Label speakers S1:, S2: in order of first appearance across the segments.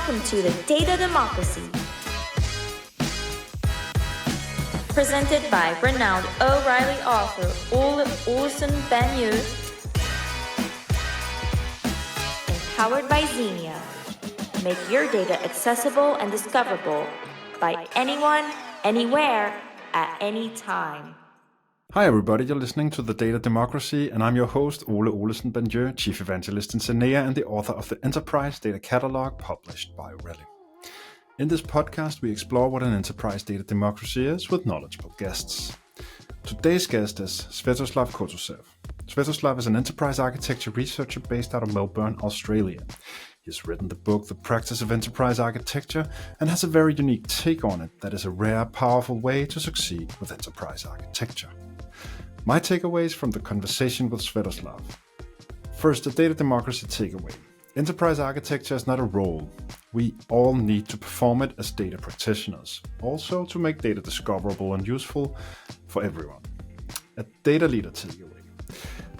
S1: Welcome to the Data Democracy, presented by renowned O'Reilly author Ole Olesen-Bagneux, empowered by Xenia. Make your data accessible and discoverable by anyone, anywhere, at any time.
S2: Hi everybody, you're listening to The Data Democracy, and I'm your host, Ole Olesen-Bagneux, Chief Evangelist in Xenia and the author of the Enterprise Data Catalog published by Relay. In this podcast, we explore what an enterprise data democracy is with knowledgeable guests. Today's guest is Svyatoslav Kotusev. Svyatoslav is an enterprise architecture researcher based out of Melbourne, Australia. He has written the book The Practice of Enterprise Architecture and has a very unique take on it that is a rare, powerful way to succeed with enterprise architecture. My takeaways from the conversation with Svyatoslav. First, the data democracy takeaway. Enterprise architecture is not a role. We all need to perform it as data practitioners, also to make data discoverable and useful for everyone. A data leader takeaway.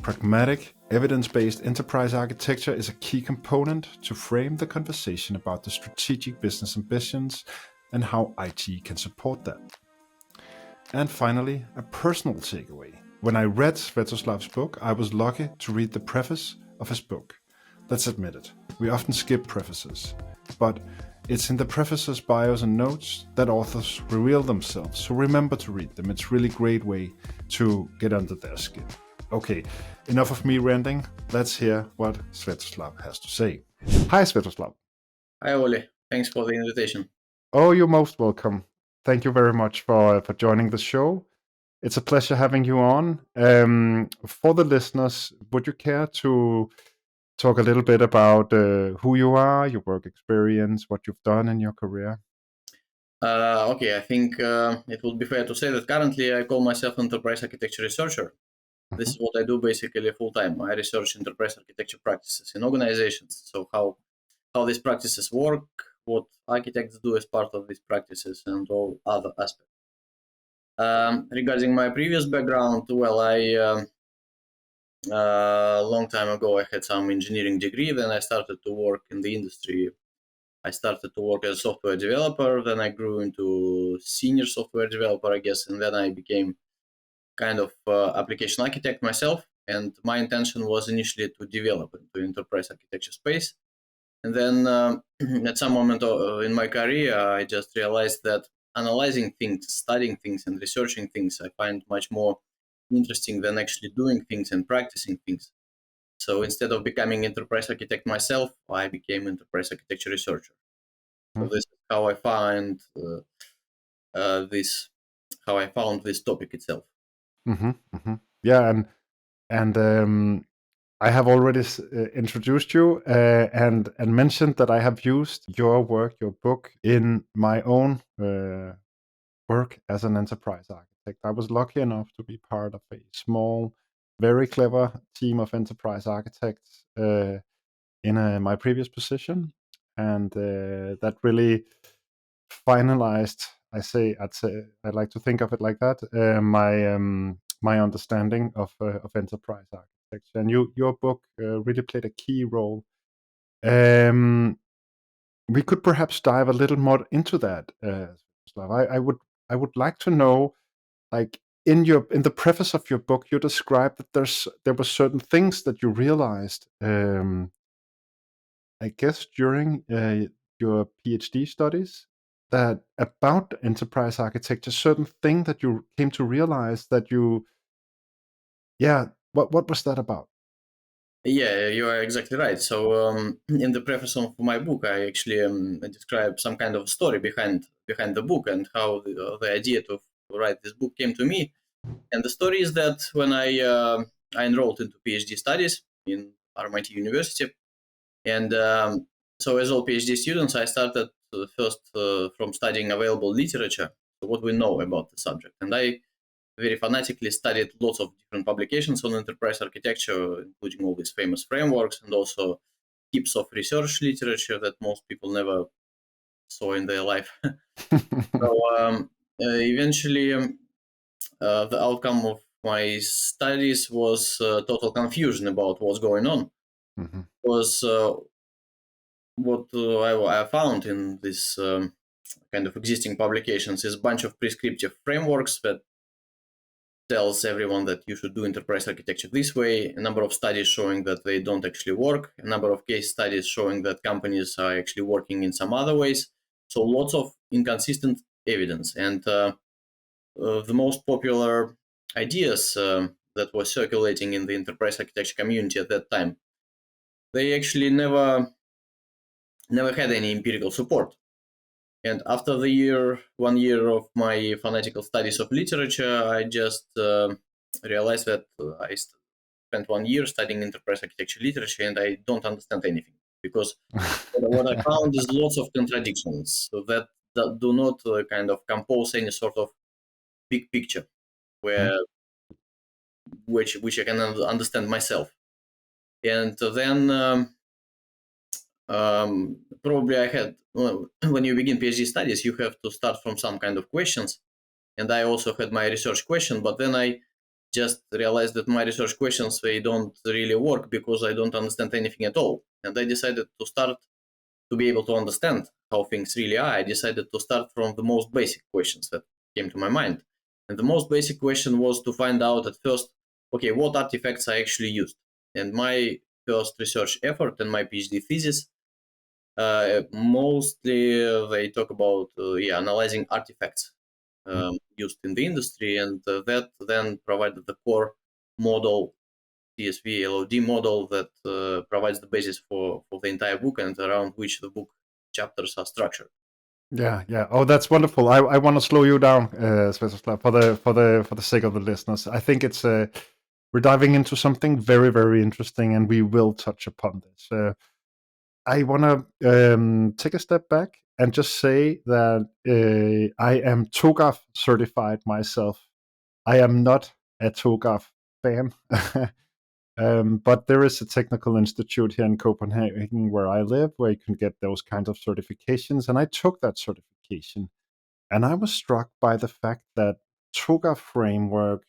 S2: Pragmatic, evidence-based enterprise architecture is a key component to frame the conversation about the strategic business ambitions and how IT can support that. And finally, a personal takeaway. When I read Svyatoslav's book, I was lucky to read the preface of his book. Let's admit it, we often skip prefaces, but it's in the prefaces, bios and notes that authors reveal themselves, so remember to read them. It's a really great way to get under their skin. Okay, enough of me ranting, let's hear what Svyatoslav has to say. Hi Svyatoslav.
S3: Hi Ole, thanks for the invitation.
S2: Oh, you're most welcome. Thank you very much for joining the show. It's a pleasure having you on. For the listeners, would you care to talk a little bit about who you are, your work experience, what you've done in your career?
S3: Okay, I think it would be fair to say that currently I call myself enterprise architecture researcher. This is what I do basically full time. I research enterprise architecture practices in organizations. So how these practices work, what architects do as part of these practices, and all other aspects. Regarding my previous background, well, I long time ago I had some engineering degree. Then I started to work in the industry. I started to work as a software developer. Then I grew into senior software developer, I guess, and then I became kind of application architect myself. And my intention was initially to develop into enterprise architecture space. And then at some moment in my career, I just realized that analyzing things, studying things, and researching things, I find much more interesting than actually doing things and practicing things. So instead of becoming enterprise architect myself, I became enterprise architecture researcher. So this is how I found how I found this topic itself.
S2: Yeah, and I have already introduced you and mentioned that I have used your work, your book, in my own work as an enterprise architect. I was lucky enough to be part of a small, very clever team of enterprise architects in my previous position, and that really finalized. I'd like to think of it like that. My understanding of enterprise architecture, and your book really played a key role. We could perhaps dive a little more into that, Slav. I would like to know, like in the preface of your book, you described that there were certain things that you realized. I guess during your PhD studies, that about enterprise architecture, certain thing that you came to realize that what was that about?
S3: Yeah, you are exactly right. So in the preface of my book, I actually describe some kind of story behind the book and how the idea to write this book came to me. And the story is that when I enrolled into PhD studies in RMIT University, and so as all PhD students, I started first from studying available literature, so what we know about the subject. And I very fanatically studied lots of different publications on enterprise architecture, including all these famous frameworks and also heaps of research literature that most people never saw in their life. So eventually, the outcome of my studies was total confusion about what's going on. Because what I found in this kind of existing publications is a bunch of prescriptive frameworks that tells everyone that you should do enterprise architecture this way, a number of studies showing that they don't actually work, a number of case studies showing that companies are actually working in some other ways. So lots of inconsistent evidence. And the most popular ideas that were circulating in the enterprise architecture community at that time, they actually never had any empirical support. And after 1 year of my fanatical studies of literature, I just realized that I spent 1 year studying enterprise architecture literature and I don't understand anything, because what I found is lots of contradictions that do not kind of compose any sort of big picture where which I can understand myself. And then probably I had, when you begin PhD studies, you have to start from some kind of questions. And I also had my research question, but then I just realized that my research questions, they don't really work because I don't understand anything at all. And I decided to be able to understand how things really are, I decided to start from the most basic questions that came to my mind. And the most basic question was to find out at first, okay, what artifacts I actually used. And my first research effort and my PhD thesis, mostly they talk about analyzing artifacts used in the industry, and that then provided the core model, CSVLOD model, that provides the basis for the entire book and around which the book chapters are structured.
S2: Yeah. Oh, that's wonderful. I want to slow you down, Svyatoslav, for the sake of the listeners. I think it's we're diving into something very, very interesting, and we will touch upon this. I want to take a step back and just say that I am TOGAF certified myself. I am not a TOGAF fan. But there is a technical institute here in Copenhagen where I live where you can get those kinds of certifications. And I took that certification. And I was struck by the fact that TOGAF framework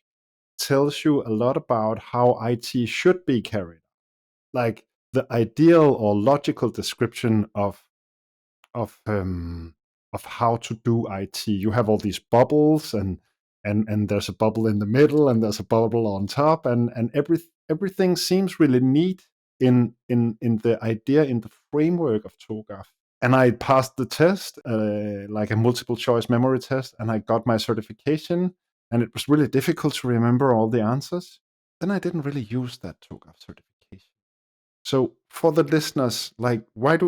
S2: tells you a lot about how IT should be carried out. Like the ideal or logical description of how to do IT. You have all these bubbles, and there's a bubble in the middle, and there's a bubble on top, and everything seems really neat in the idea, in the framework of TOGAF. And I passed the test, like a multiple choice memory test, and I got my certification. And it was really difficult to remember all the answers. Then I didn't really use that TOGAF certification. So for the listeners, like why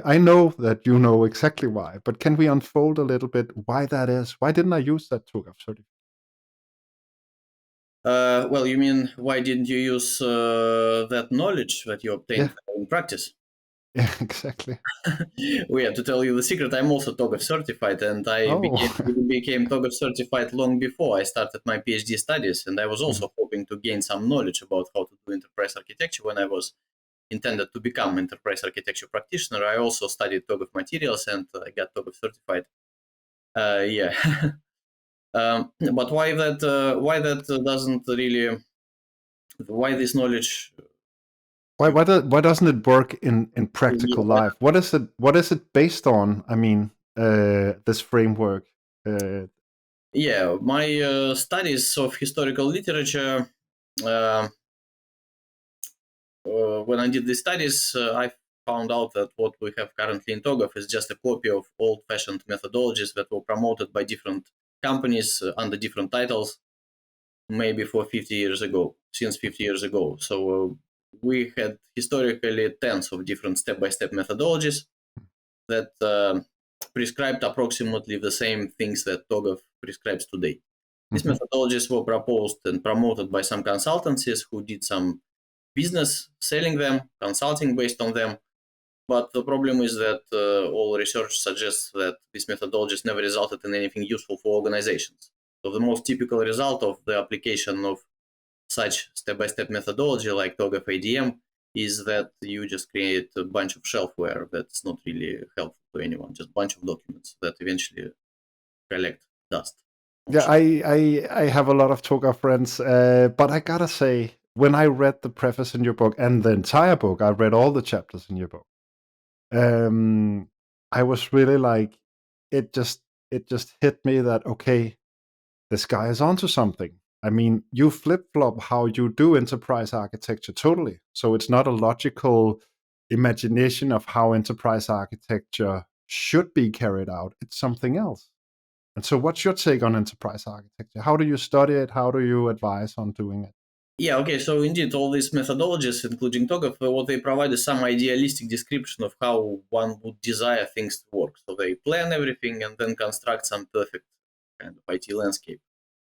S2: I know that you know exactly why, but can we unfold a little bit why that is? Why didn't I use that TOGAF certificate?
S3: Well, you mean why didn't you use that knowledge that you obtained in practice?
S2: Yeah, exactly.
S3: Well, to tell you the secret, I'm also TOGAF certified, and I became TOGAF certified long before I started my PhD studies. And I was also hoping to gain some knowledge about how to do enterprise architecture when I was intended to become enterprise architecture practitioner. I also studied TOGAF materials and I got TOGAF certified. But why that doesn't really, why this knowledge?
S2: Why doesn't it work in practical life? What is it based on? I mean, this framework.
S3: My studies of historical literature. When I did these studies, I found out that what we have currently in TOGAF is just a copy of old-fashioned methodologies that were promoted by different companies under different titles, maybe for 50 years ago, since 50 years ago. So we had historically tens of different step-by-step methodologies that prescribed approximately the same things that TOGAF prescribes today. These methodologies were proposed and promoted by some consultancies who did some business selling them, consulting based on them. But the problem is that all research suggests that these methodologies never resulted in anything useful for organizations. So the most typical result of the application of such step-by-step methodology like TOGAF ADM is that you just create a bunch of shelfware that's not really helpful to anyone, just a bunch of documents that eventually collect dust.
S2: Yeah, I have a lot of TOGAF friends, but I gotta say, when I read the preface in your book and the entire book, I read all the chapters in your book. I was really like, it just hit me that, okay, this guy is onto something. I mean, you flip flop how you do enterprise architecture totally. So it's not a logical imagination of how enterprise architecture should be carried out. It's something else. And so, what's your take on enterprise architecture? How do you study it? How do you advise on doing it?
S3: Yeah, okay, so indeed, all these methodologies, including TOGAF, what they provide is some idealistic description of how one would desire things to work. So they plan everything and then construct some perfect kind of IT landscape.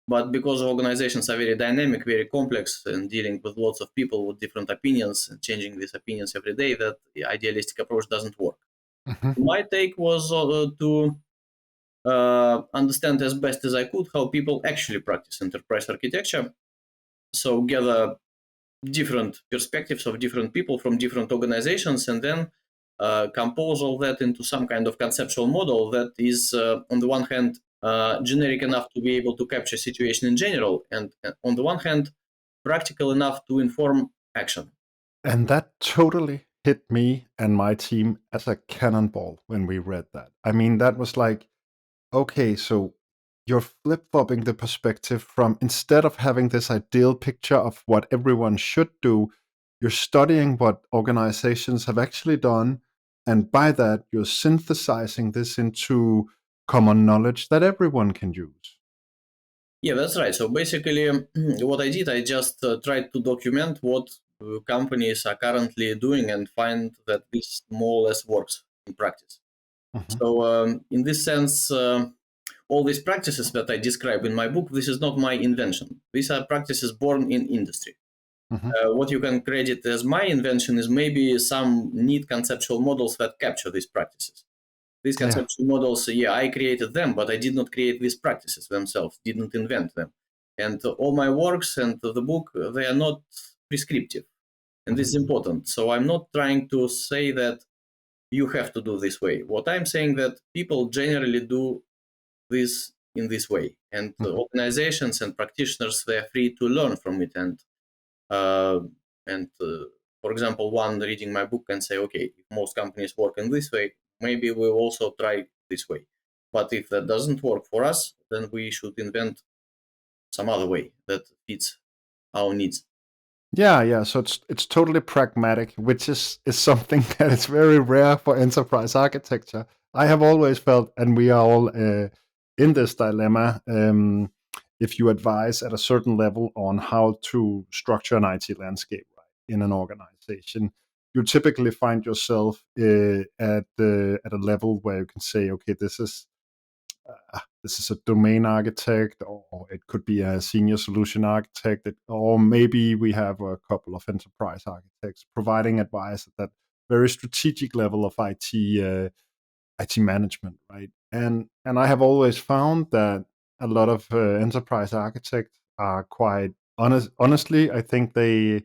S3: But because organizations are very dynamic, very complex, and dealing with lots of people with different opinions and changing these opinions every day, that the idealistic approach doesn't work.
S2: Mm-hmm.
S3: My take was to understand as best as I could how people actually practice enterprise architecture. So gather different perspectives of different people from different organizations, and then compose all that into some kind of conceptual model that is, on the one hand, generic enough to be able to capture situation in general, and on the one hand, practical enough to inform action.
S2: And that totally hit me and my team as a cannonball when we read that. I mean, that was like, okay, so you're flip flopping the perspective from, instead of having this ideal picture of what everyone should do, you're studying what organizations have actually done. And by that, you're synthesizing this into common knowledge that everyone can use.
S3: Yeah, that's right. So basically, what I did, I just tried to document what companies are currently doing and find that this more or less works in practice.
S2: Mm-hmm.
S3: So, in this sense, all these practices that I describe in my book, this is not my invention. These are practices born in industry.
S2: Mm-hmm.
S3: What you can credit as my invention is maybe some neat conceptual models that capture these practices. These
S2: Yeah.
S3: conceptual models, yeah, I created them, but I did not create these practices themselves, didn't invent them. And all my works and the book, they are not prescriptive. And this is important. So I'm not trying to say that you have to do this way. What I'm saying that people generally do this in this way, and organizations and practitioners, they are free to learn from it. Uh, and for example, one reading my book can say, okay, if most companies work in this way, maybe we'll also try this way. But if that doesn't work for us, then we should invent some other way that fits our needs.
S2: Yeah. So it's totally pragmatic, which is something that is very rare for enterprise architecture. I have always felt, and we are all in this dilemma. If you advise at a certain level on how to structure an IT landscape, right, in an organization, you typically find yourself at a level where you can say, okay, this is a domain architect, or it could be a senior solution architect, or maybe we have a couple of enterprise architects providing advice at that very strategic level of IT management, right? And I have always found that a lot of enterprise architects are quite honest. Honestly, I think they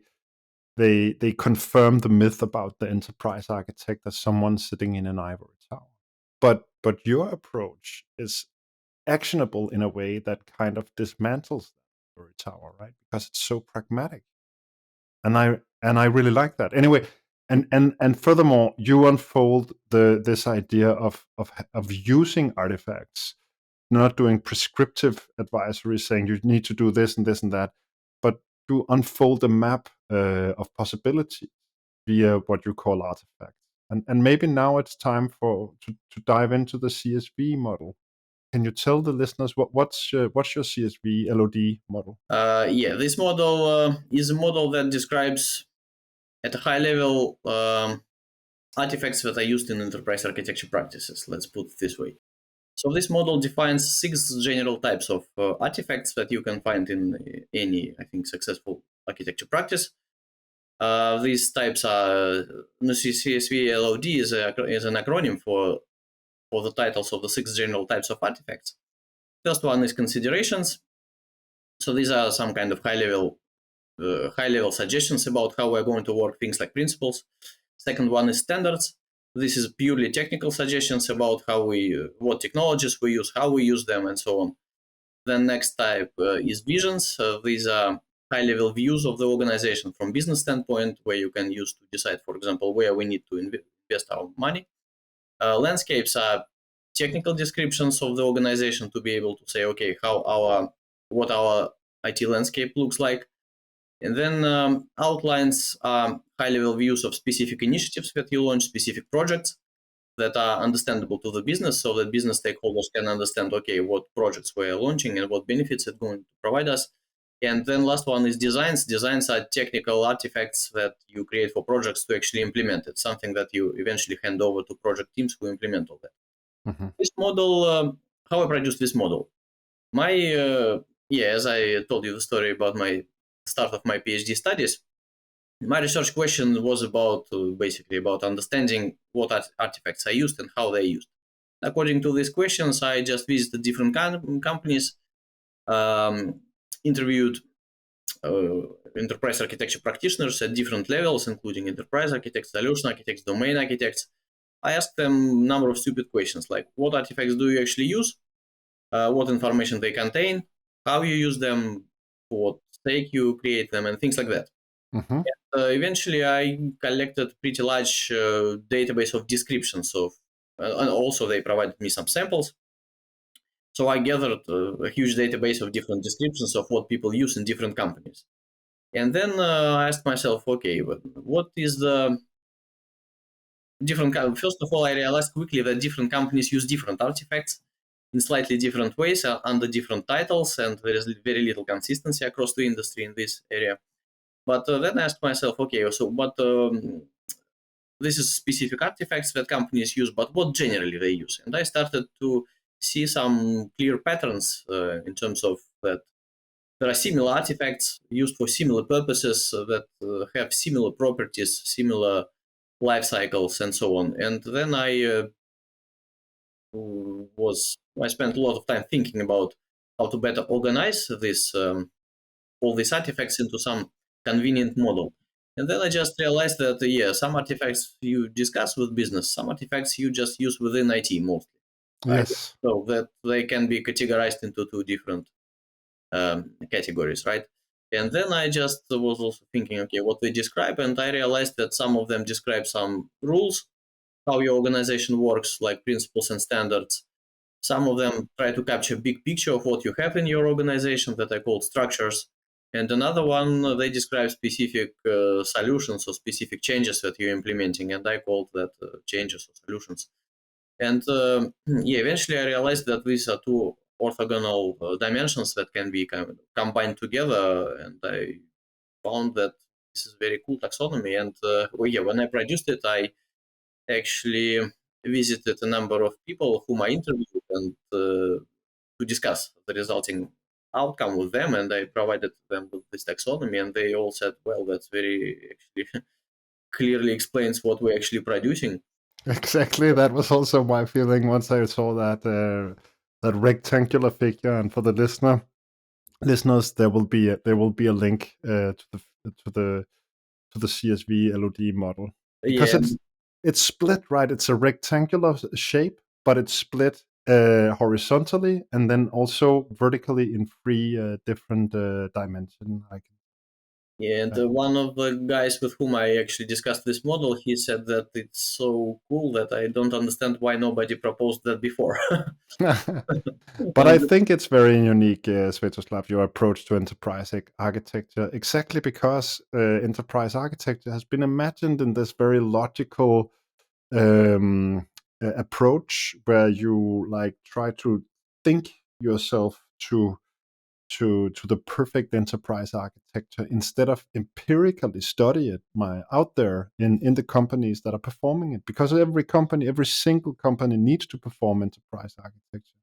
S2: confirm the myth about the enterprise architect as someone sitting in an ivory tower. But your approach is actionable in a way that kind of dismantles that ivory tower, right? Because it's so pragmatic, and I really like that. Anyway, and furthermore, you unfold this idea of using artifacts, not doing prescriptive advisory saying you need to do this and this and that, but to unfold a map of possibility via what you call artifacts. And maybe now it's time to dive into the CSV model. Can you tell the listeners what's your CSV LOD model?
S3: Yeah, this model is a model that describes at a high level artifacts that are used in enterprise architecture practices. Let's put it this way. So this model defines 6 general types of artifacts that you can find in any, I think, successful architecture practice. These types are CSVLOD is an acronym for the titles of the 6 general types of artifacts. First one is considerations. So these are some kind of high level suggestions about how we're going to work, things like principles. Second one is standards. This is purely technical suggestions about what technologies we use, how we use them, and so on. Then next type is visions. These are high-level views of the organization from business standpoint, where you can use to decide, for example, where we need to invest our money. Landscapes are technical descriptions of the organization to be able to say, okay, what our IT landscape looks like. And then outlines are high-level views of specific initiatives that you launch, specific projects that are understandable to the business, so that business stakeholders can understand, okay, what projects we're launching and what benefits it's going to provide us. And then last one is designs. Designs are technical artifacts that you create for projects to actually implement it, something that you eventually hand over to project teams who implement all that.
S2: Mm-hmm.
S3: This model, how I produced this model. As I told you the story about my start of my PhD studies, my research question was basically about understanding what artifacts I used and how they used. According to these questions, I just visited different companies, interviewed enterprise architecture practitioners at different levels, including enterprise architects, solution architects, domain architects. I asked them a number of stupid questions like, what artifacts do you actually use? What information they contain? How you use them? For what sake you create them? And things like that.
S2: Mm-hmm.
S3: Eventually, I collected pretty large database of descriptions of, and also they provided me some samples. So I gathered a huge database of different descriptions of what people use in different companies. And then I asked myself, okay, what is the different? First of all, I realized quickly that different companies use different artifacts in slightly different ways under different titles, and there is very little consistency across the industry in this area. But then I asked myself, okay, so this is specific artifacts that companies use, but what generally they use? And I started to see some clear patterns in terms of that there are similar artifacts used for similar purposes that have similar properties, similar life cycles, and so on. And then I spent a lot of time thinking about how to better organize this all these artifacts into some convenient model. And then I just realized that, some artifacts you discuss with business, some artifacts you just use within IT mostly. Right?
S2: Yes.
S3: So that they can be categorized into two different categories, right? And then I just was also thinking, okay, what they describe, and I realized that some of them describe some rules, how your organization works, like principles and standards. Some of them try to capture a big picture of what you have in your organization that I called structures. And another one, they describe specific solutions or specific changes that you're implementing, and I called that changes or solutions. And eventually I realized that these are two orthogonal dimensions that can be kind of combined together, and I found that this is very cool taxonomy. And when I produced it, I actually visited a number of people whom I interviewed and to discuss the resulting outcome with them, and I provided them with this taxonomy, and they all said, well, that's very actually clearly explains what we're actually producing.
S2: Exactly. That was also my feeling once I saw that rectangular figure. And for the listeners, there will be a link to the CSVLOD model, because
S3: Yeah,
S2: it's split, right? It's a rectangular shape, but it's split horizontally and then also vertically in three different dimensions.
S3: and one of the guys with whom I actually discussed this model, he said that it's so cool that I don't understand why nobody proposed that before.
S2: But I think it's very unique, Svyatoslav, your approach to enterprise architecture, exactly because enterprise architecture has been imagined in this very logical approach where you like try to think yourself to the perfect enterprise architecture instead of empirically study it out there in the companies that are performing it, because every single company needs to perform enterprise architecture.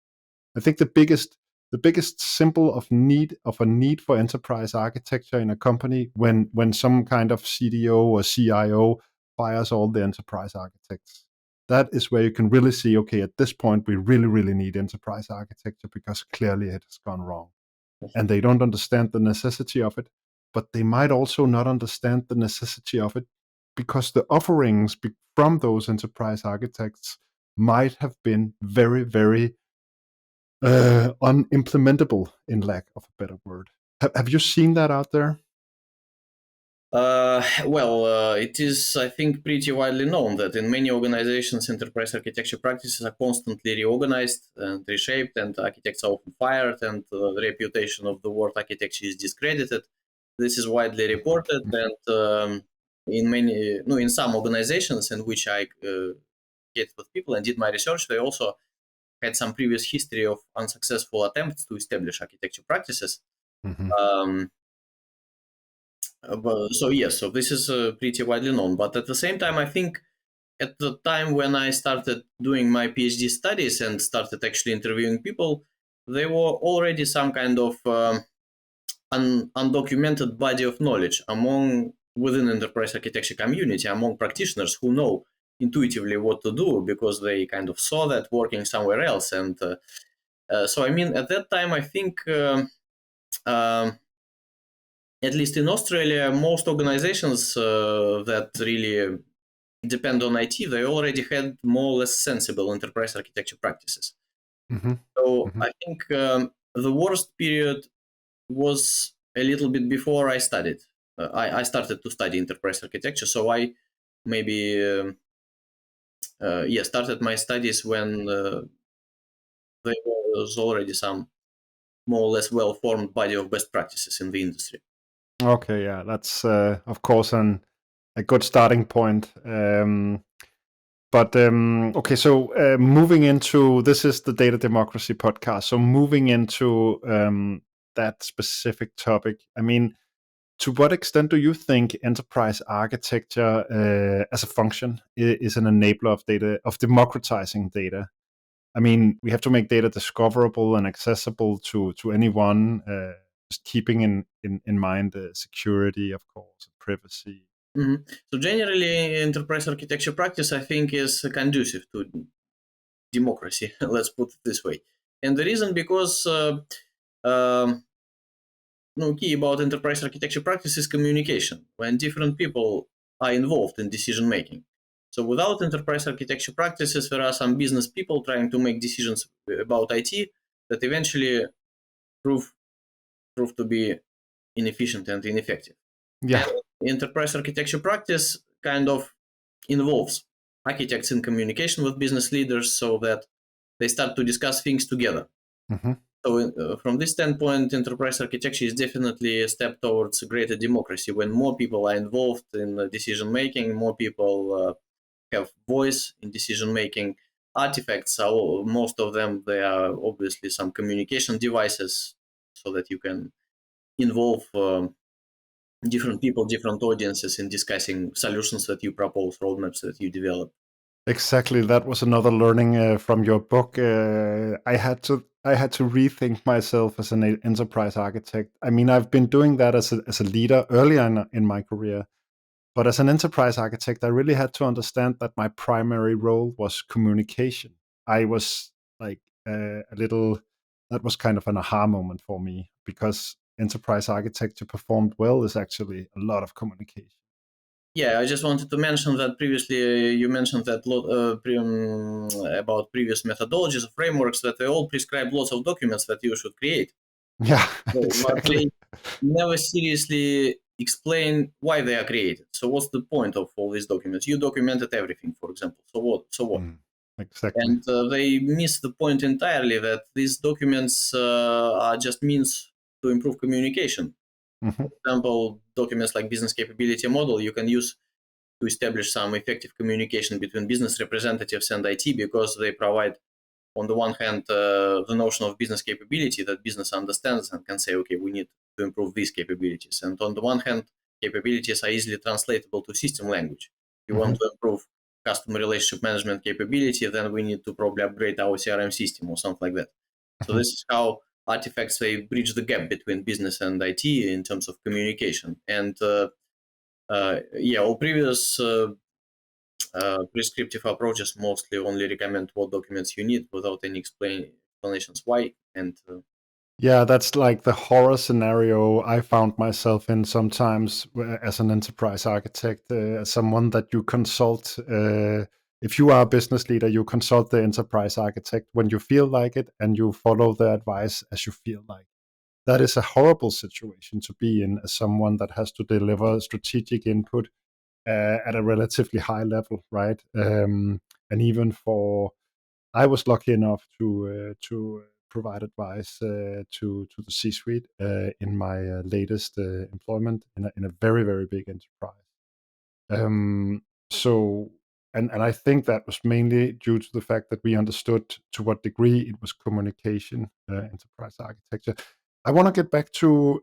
S2: I think the biggest symbol of a need for enterprise architecture in a company when some kind of CDO or CIO fires all the enterprise architects. That is where you can really see, okay, at this point we really, really need enterprise architecture because clearly it has gone wrong. And they don't understand the necessity of it, but they might also not understand the necessity of it because the offerings from those enterprise architects might have been very, very unimplementable, in lack of a better word. Have you seen that out there?
S3: It is, I think, pretty widely known that in many organizations, enterprise architecture practices are constantly reorganized and reshaped, and architects are often fired, and the reputation of the word architecture is discredited. This is widely reported, and in some organizations in which I get with people and did my research, they also had some previous history of unsuccessful attempts to establish architecture practices.
S2: Mm-hmm.
S3: So this is pretty widely known. But at the same time, I think at the time when I started doing my PhD studies and started actually interviewing people, there were already some kind of undocumented body of knowledge within enterprise architecture community among practitioners who know intuitively what to do because they kind of saw that working somewhere else. And so, I mean, at that time, I think. At least in Australia, most organizations that really depend on IT, they already had more or less sensible enterprise architecture practices.
S2: Mm-hmm.
S3: So
S2: Mm-hmm.
S3: I think the worst period was a little bit before I studied. I started to study enterprise architecture, so I maybe started my studies when there was already some more or less well-formed body of best practices in the industry.
S2: Okay, yeah, that's of course a good starting point. Okay, so moving into this is the Data Democracy podcast. So moving into that specific topic, I mean, to what extent do you think enterprise architecture as a function is an enabler of democratizing data? I mean, we have to make data discoverable and accessible to anyone, just keeping in mind the security, of course, privacy.
S3: Mm-hmm. So generally, enterprise architecture practice, I think, is conducive to democracy. Let's put it this way. And the reason because key about enterprise architecture practice is communication. When different people are involved in decision making. So without enterprise architecture practices, there are some business people trying to make decisions about IT that eventually prove to be inefficient and ineffective.
S2: Yeah.
S3: And enterprise architecture practice kind of involves architects in communication with business leaders so that they start to discuss things together.
S2: Mm-hmm.
S3: So from this standpoint, enterprise architecture is definitely a step towards greater democracy. When more people are involved in decision making, more people have voice in decision making. Artifacts are most of them. They are obviously some communication devices, so that you can involve different people, different audiences in discussing solutions that you propose, roadmaps that you develop.
S2: Exactly. That was another learning from your book. I had to rethink myself as an enterprise architect. I mean, I've been doing that as a leader earlier in my career, but as an enterprise architect, I really had to understand that my primary role was communication. I was like a little. That was kind of an aha moment for me because enterprise architecture performed well is actually a lot of communication.
S3: Yeah, I just wanted to mention that previously you mentioned that about previous methodologies or frameworks that they all prescribe lots of documents that you should create.
S2: Yeah,
S3: But
S2: exactly.
S3: they never seriously explain why they are created. So what's the point of all these documents? You documented everything, for example. So what? So what?
S2: Exactly.
S3: And they miss the point entirely that these documents are just means to improve communication.
S2: Mm-hmm.
S3: For example, documents like business capability model you can use to establish some effective communication between business representatives and IT because they provide, on the one hand, the notion of business capability that business understands and can say, okay, we need to improve these capabilities. And on the one hand, capabilities are easily translatable to system language. If you
S2: Mm-hmm.
S3: want to improve customer relationship management capability, then we need to probably upgrade our CRM system or something like that. So this is how artifacts, they bridge the gap between business and IT in terms of communication. And all previous prescriptive approaches mostly only recommend what documents you need without any explanations why. And
S2: Yeah, that's like the horror scenario I found myself in sometimes as an enterprise architect, as someone that you consult. If you are a business leader, you consult the enterprise architect when you feel like it, and you follow the advice as you feel like. that is a horrible situation to be in as someone that has to deliver strategic input at a relatively high level, right? And even I was lucky enough to provide advice to the C-suite in my latest employment in a very, very big enterprise. So, and I think that was mainly due to the fact that we understood to what degree it was communication, enterprise architecture. I want to get back to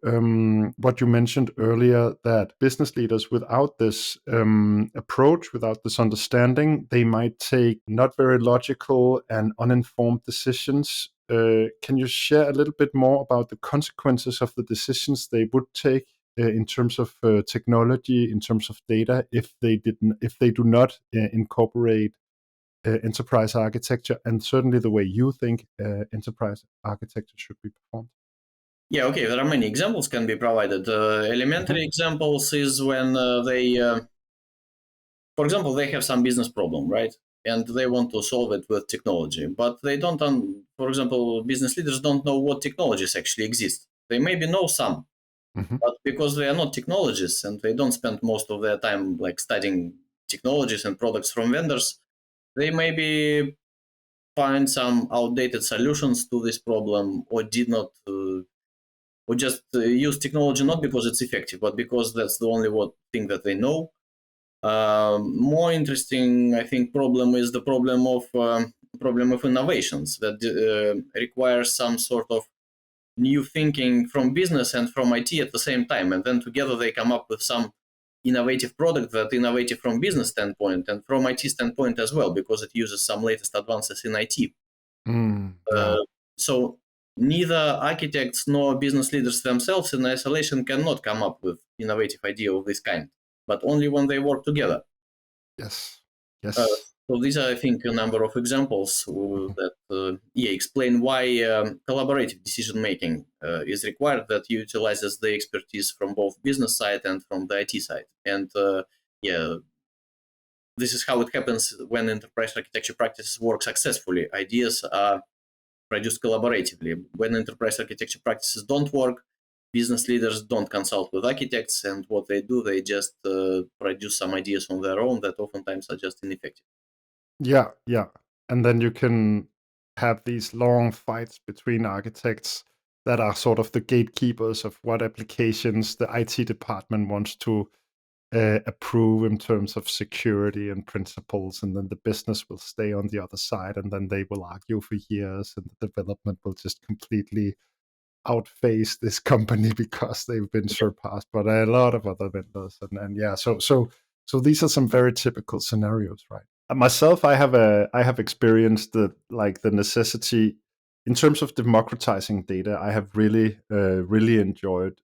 S2: what you mentioned earlier, that business leaders without this approach, without this understanding, they might take not very logical and uninformed decisions. Can you share a little bit more about the consequences of the decisions they would take in terms of technology, in terms of data, if they do not incorporate enterprise architecture, and certainly the way you think enterprise architecture should be performed?
S3: Yeah, okay, there are many examples can be provided. Elementary examples is when for example, they have some business problem, right? And they want to solve it with technology, but they don't, for example, business leaders don't know what technologies actually exist. They maybe know some, but because they are not technologists and they don't spend most of their time like studying technologies and products from vendors, they maybe find some outdated solutions to this problem, or did not or just use technology not because it's effective, but because that's the only thing that they know. More interesting, I think, problem is the problem of innovations that requires some sort of new thinking from business and from IT at the same time, and then together they come up with some innovative product that innovative from business standpoint and from IT standpoint as well, because it uses some latest advances in IT.
S2: Yeah.
S3: So neither architects nor business leaders themselves in isolation cannot come up with innovative idea of this kind, but only when they work together.
S2: Yes.
S3: So these are, I think, a number of examples that explain why collaborative decision making is required, that utilizes the expertise from both business side and from the IT side. And this is how it happens when enterprise architecture practices work successfully. Ideas are produced collaboratively. When enterprise architecture practices don't work, business leaders don't consult with architects, and what they do, they just produce some ideas on their own that oftentimes are just ineffective.
S2: Yeah. And then you can have these long fights between architects that are sort of the gatekeepers of what applications the IT department wants to approve in terms of security and principles, and then the business will stay on the other side, and then they will argue for years, and the development will just completely outface this company because they've been surpassed by a lot of other vendors. And yeah, so these are some very typical scenarios, right? Myself, I have experienced the necessity in terms of democratizing data. I have really enjoyed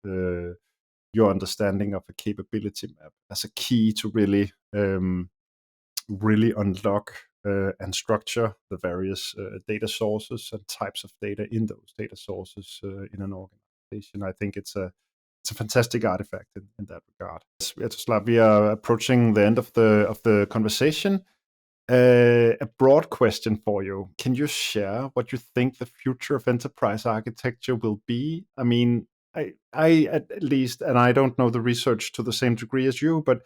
S2: your understanding of a capability map as a key to really unlock and structure the various data sources and types of data in those data sources in an organization. I think it's a fantastic artifact in that regard. Svyatoslav, we are approaching the end of the conversation. A broad question for you. Can you share what you think the future of enterprise architecture will be? I mean, I at least, and I don't know the research to the same degree as you, but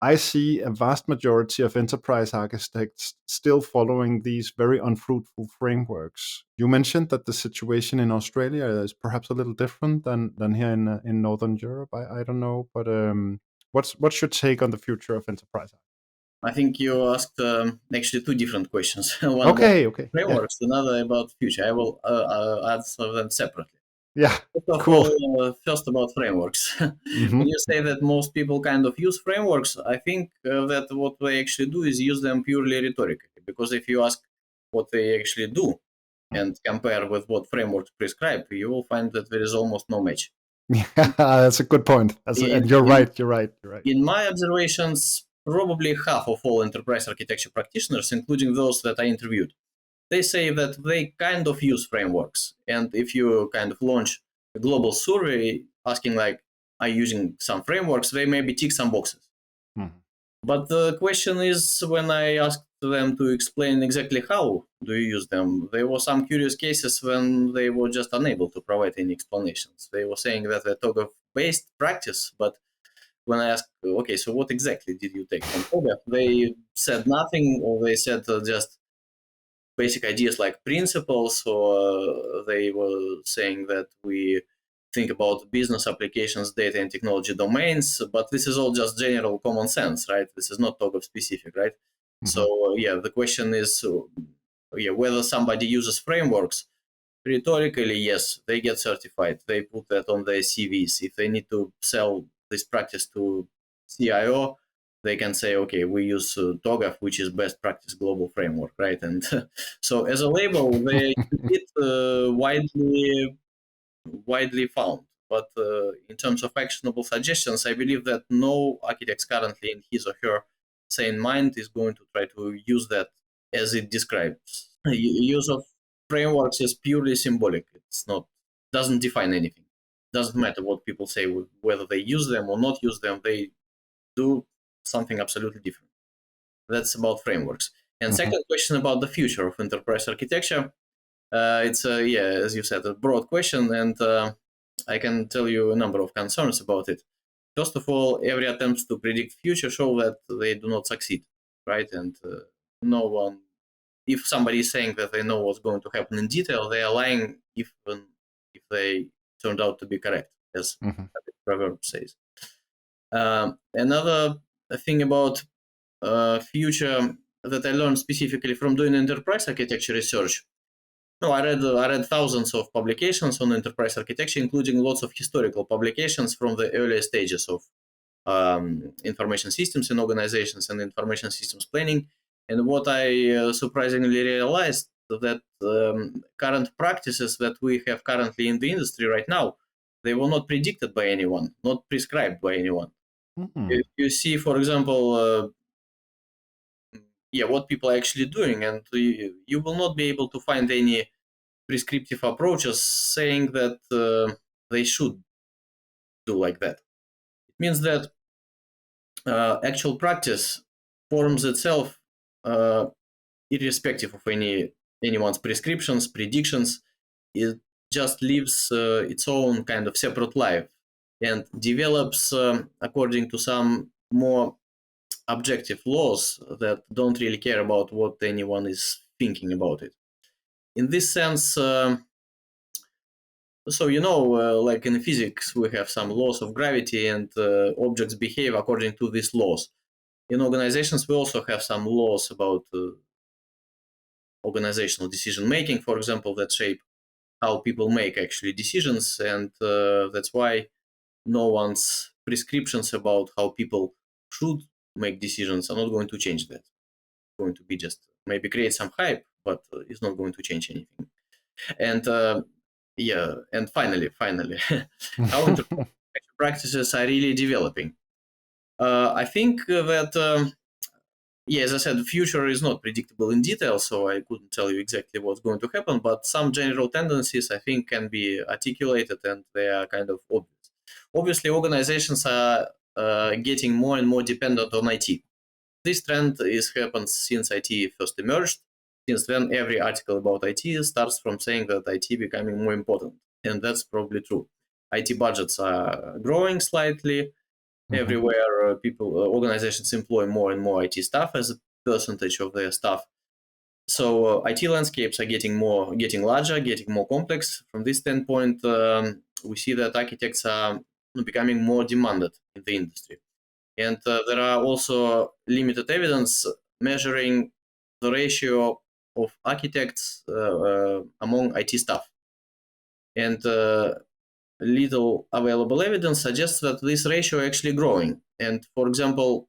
S2: I see a vast majority of enterprise architects still following these very unfruitful frameworks. You mentioned that the situation in Australia is perhaps a little different than here in Northern Europe. I don't know, but what's your take on the future of enterprise?
S3: I think you asked actually two different questions. One about
S2: Okay, yeah,
S3: frameworks, another about future. I will answer them separately.
S2: yeah,
S3: First of
S2: cool.
S3: all, first about frameworks. When you say that most people kind of use frameworks, I think that what they actually do is use them purely rhetorically. Because if you ask what they actually do and compare with what frameworks prescribe, you will find that there is almost no match.
S2: Yeah, that's a good point. And you're right.
S3: In my observations, probably half of all enterprise architecture practitioners, including those that I interviewed, they say that they kind of use frameworks. And if you kind of launch a global survey asking like, are you using some frameworks, they maybe tick some boxes.
S2: Mhm.
S3: But the question is, when I asked them to explain exactly how do you use them. There were some curious cases when they were just unable to provide any explanations. They were saying that the TOGAF-based practice, but when I asked, okay, so what exactly did you take from TOGAF? They said nothing, or they said just basic ideas like principles, or they were saying that we think about business applications, data and technology domains, but this is all just general common sense, right? This is not TOGAF specific, right? Mm-hmm. So the question is whether somebody uses frameworks. Rhetorically, yes, they get certified. They put that on their CVs. If they need to sell this practice to CIO, they can say, okay, we use TOGAF, which is best practice global framework, right? And so as a label, they it widely found. But in terms of actionable suggestions, I believe that no architect currently in his or her sane mind is going to try to use that as it describes. Use of frameworks is purely symbolic. It's not, doesn't define anything. Doesn't matter what people say, whether they use them or not use them, they do something absolutely different. That's about frameworks. And second question about the future of enterprise architecture. It's as you said, a broad question, and I can tell you a number of concerns about it. First of all, every attempt to predict future show that they do not succeed, right? And no one, if somebody is saying that they know what's going to happen in detail, they are lying even if they turned out to be correct, as the proverb says. Another thing about future that I learned specifically from doing enterprise architecture research. No, I read thousands of publications on enterprise architecture, including lots of historical publications from the earlier stages of information systems in organizations and information systems planning. And what I surprisingly realized that current practices that we have currently in the industry right now, they were not predicted by anyone, not prescribed by anyone. If you see, for example, what people are actually doing, and you will not be able to find any prescriptive approaches saying that they should do like that. It means that actual practice forms itself irrespective of anyone's prescriptions, predictions. It just lives its own kind of separate life and develops according to some more objective laws that don't really care about what anyone is thinking about it. In this sense, like in physics, we have some laws of gravity, and objects behave according to these laws. In organizations, we also have some laws about organizational decision making, for example, that shape how people make actually decisions, and that's why no one's prescriptions about how people should make decisions are not going to change that. It's going to be just maybe create some hype, but it's not going to change anything. And and finally, how enterprise practices are really developing. I think that, as I said, the future is not predictable in detail, so I couldn't tell you exactly what's going to happen, but some general tendencies, I think, can be articulated, and they are kind of obvious. Obviously, organizations are getting more and more dependent on IT. This trend has happened since IT first emerged. Since then, every article about IT starts from saying that IT becoming more important, and that's probably true. IT budgets are growing slightly. Everywhere, organizations employ more and more IT staff as a percentage of their staff. So IT landscapes are getting larger, getting more complex. From this standpoint, we see that architects are becoming more demanded in the industry. And there are also limited evidence measuring the ratio of architects among IT staff. And little available evidence suggests that this ratio is actually growing. And for example,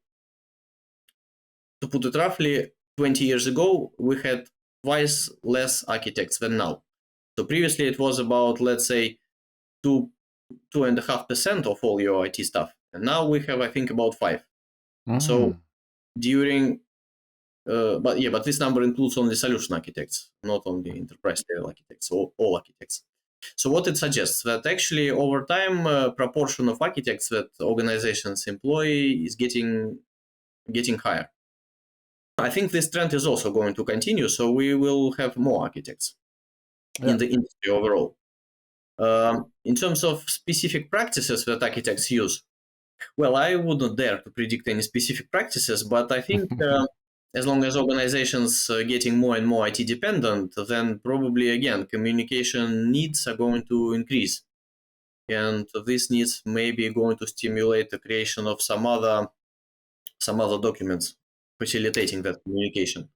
S3: to put it roughly, 20 years ago, we had twice less architects than now. So previously it was about, let's say, 2.5% of all your IT staff. And now we have, I think, about 5%. So during, but this number includes only solution architects, not only enterprise level architects, or all architects. So what it suggests that actually over time, proportion of architects that organizations employ is getting higher. I think this trend is also going to continue, so we will have more architects in the industry overall. In terms of specific practices that architects use, well, I wouldn't dare to predict any specific practices, but I think as long as organizations are getting more and more IT dependent, then probably, again, communication needs are going to increase. And these needs may be going to stimulate the creation of some other documents facilitating that communication.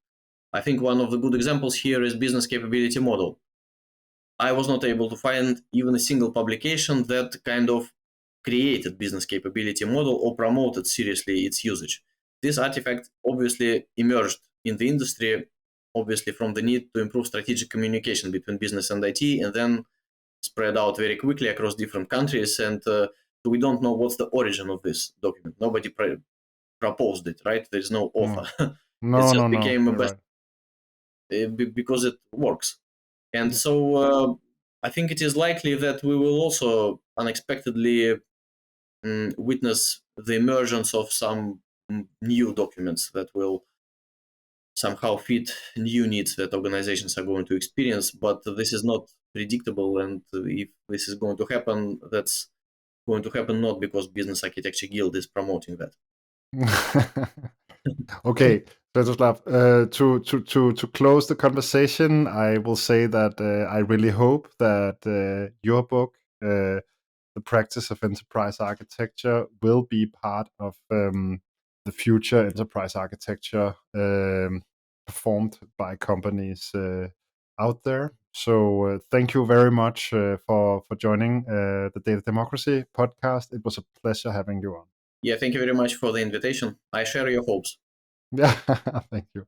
S3: I think one of the good examples here is business capability model. I was not able to find even a single publication that kind of created business capability model or promoted seriously its usage. This artifact obviously emerged in the industry, obviously from the need to improve strategic communication between business and IT, and then spread out very quickly across different countries. And we don't know what's the origin of this document. Nobody proposed it, right? There's no author.
S2: No,
S3: it just
S2: no,
S3: became
S2: no.
S3: a best because it works. And
S2: Yeah.
S3: so I think it is likely that we will also unexpectedly witness the emergence of some new documents that will somehow fit new needs that organizations are going to experience. But this is not predictable. And if this is going to happen, that's going to happen not because Business Architecture Guild is promoting that.
S2: Okay, Svyatoslav, to close the conversation, I will say that I really hope that your book, The Practice of Enterprise Architecture, will be part of the future enterprise architecture performed by companies out there. So thank you very much for joining the Data Democracy podcast. It was a pleasure having you on.
S3: Yeah, thank you very much for the invitation. I share your hopes.
S2: Yeah, thank you.